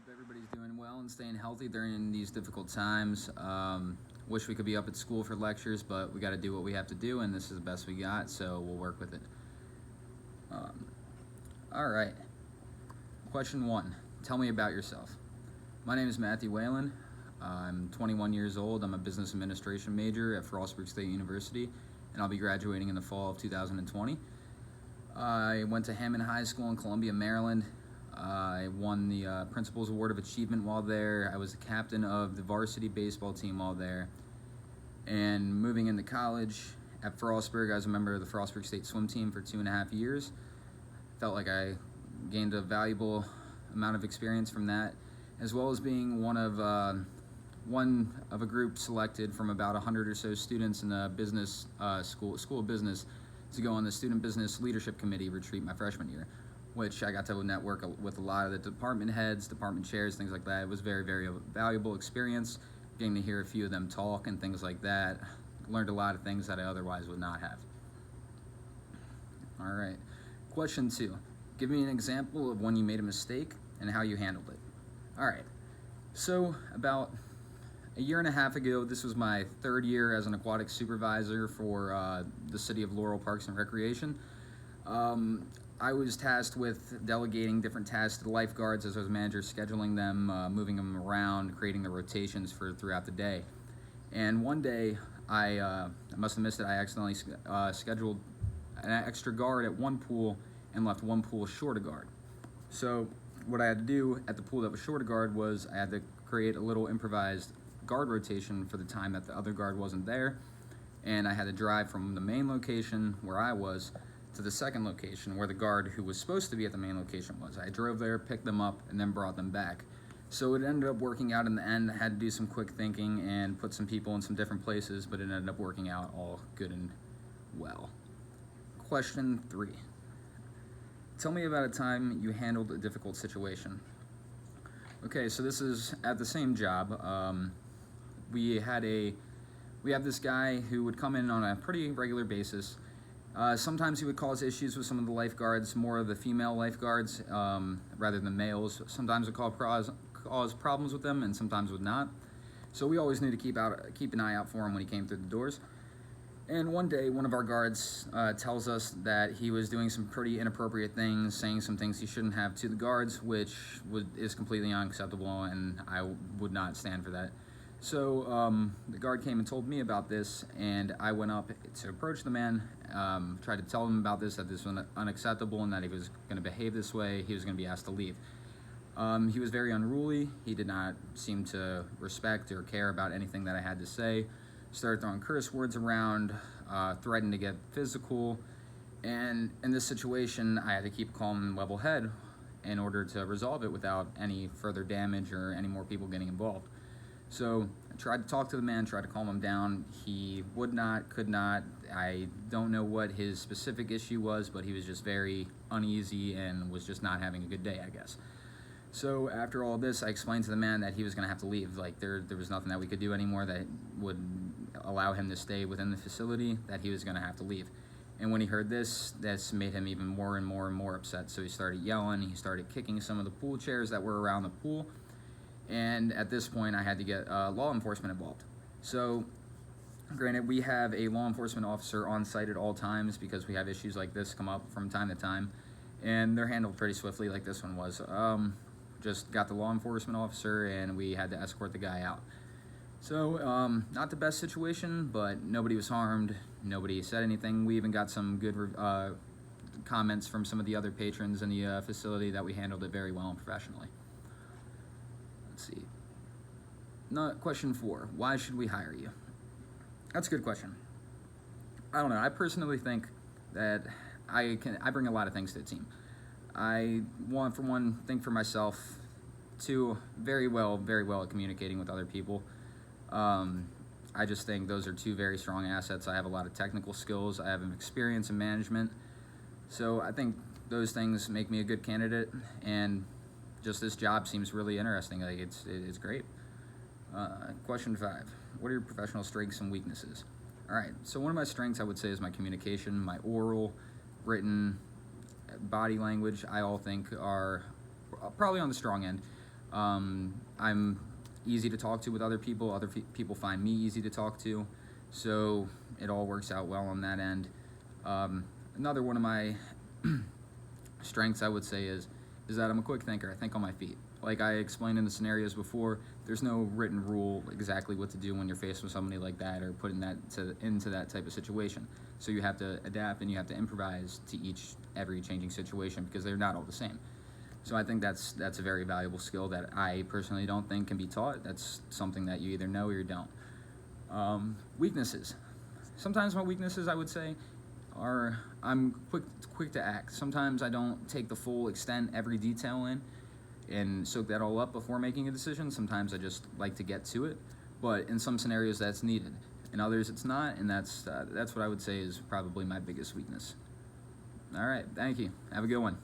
Hope everybody's doing well and staying healthy during these difficult times. Wish we could be up at school for lectures, but we got to do what we have to do, and this is the best we got, so we'll work with it. All right. Question 1. Tell me about yourself. My name is Matthew Whalen. I'm 21 years old. I'm a business administration major at Frostburg State University, and I'll be graduating in the fall of 2020. I went to Hammond High School in Columbia, Maryland. I won the Principal's Award of Achievement while there. I was the captain of the varsity baseball team while there. And moving into college at Frostburg, I was a member of the Frostburg State swim team for 2.5 years. Felt like I gained a valuable amount of experience from that, as well as being one of a group selected from about 100 or so students in the business school of business to go on the Student Business Leadership Committee retreat my freshman year, which I got to network with a lot of the department heads, department chairs, things like that. It was very, very valuable experience, getting to hear a few of them talk and things like that. Learned a lot of things that I otherwise would not have. All right, question 2. Give me an example of when you made a mistake and how you handled it. All right, so about a year and a half ago, this was my 3rd year as an aquatic supervisor for the City of Laurel Parks and Recreation. I was tasked with delegating different tasks to the lifeguards as I was manager, scheduling them, moving them around, creating the rotations for throughout the day. And one day, I must have missed it. I accidentally scheduled an extra guard at one pool and left one pool short a guard. So what I had to do at the pool that was short a guard was I had to create a little improvised guard rotation for the time that the other guard wasn't there. And I had to drive from the main location where I was to the second location where the guard who was supposed to be at the main location was. I drove there, picked them up, and then brought them back. So it ended up working out in the end. I had to do some quick thinking and put some people in some different places, but it ended up working out all good and well. Question 3. Tell me about a time you handled a difficult situation. Okay, so this is at the same job. We have this guy who would come in on a pretty regular basis. Sometimes he would cause issues with some of the lifeguards, more of the female lifeguards rather than males. Sometimes it would cause problems with them, and sometimes would not. So we always need to keep an eye out for him when he came through the doors. And one day, one of our guards tells us that he was doing some pretty inappropriate things, saying some things he shouldn't have to the guards, which is completely unacceptable, and I would not stand for that. So the guard came and told me about this, and I went up to approach the man, tried to tell him about this, that this was unacceptable, and that if he was going to behave this way, he was going to be asked to leave. He was very unruly. He did not seem to respect or care about anything that I had to say. Started throwing curse words around, threatened to get physical, and in this situation, I had to keep a calm and level head in order to resolve it without any further damage or any more people getting involved. So I tried to talk to the man, tried to calm him down. He would not, could not. I don't know what his specific issue was, but he was just very uneasy and was just not having a good day, I guess. So after all this, I explained to the man that he was going to have to leave. Like there was nothing that we could do anymore that would allow him to stay within the facility, that he was going to have to leave. And when he heard this made him even more and more and more upset. So he started yelling, he started kicking some of the pool chairs that were around the pool. And at this point, I had to get law enforcement involved. So, granted, we have a law enforcement officer on site at all times because we have issues like this come up from time to time, and they're handled pretty swiftly like this one was. Just got the law enforcement officer, and we had to escort the guy out. So, not the best situation, but nobody was harmed. Nobody said anything. We even got some good comments from some of the other patrons in the facility that we handled it very well and professionally. Let's see. Question 4. Why should we hire you? That's a good question. I don't know. I personally think that I bring a lot of things to the team. I want, for one, think for myself. 2, very well at communicating with other people. I just think those are 2 very strong assets. I have a lot of technical skills. I have an experience in management. So I think those things make me a good candidate, and just this job seems really interesting. Like it's great. Question 5. What are your professional strengths and weaknesses? All right. So one of my strengths I would say is my communication, my oral, written, body language. I all think are probably on the strong end. I'm easy to talk to with other people. People find me easy to talk to, so it all works out well on that end. Another one of my strengths, I would say, is that I'm a quick thinker. I think on my feet. Like I explained in the scenarios before, there's no written rule exactly what to do when you're faced with somebody like that or put into that type of situation. So you have to adapt and you have to improvise to every changing situation because they're not all the same. So I think that's a very valuable skill that I personally don't think can be taught. That's something that you either know or you don't. Weaknesses. Sometimes my weaknesses, I would say, are I'm quick to act. Sometimes I don't take the full extent, every detail in, and soak that all up before making a decision. Sometimes I just like to get to it, but in some scenarios that's needed. In others it's not, and that's what I would say is probably my biggest weakness. All right, thank you. Have a good one.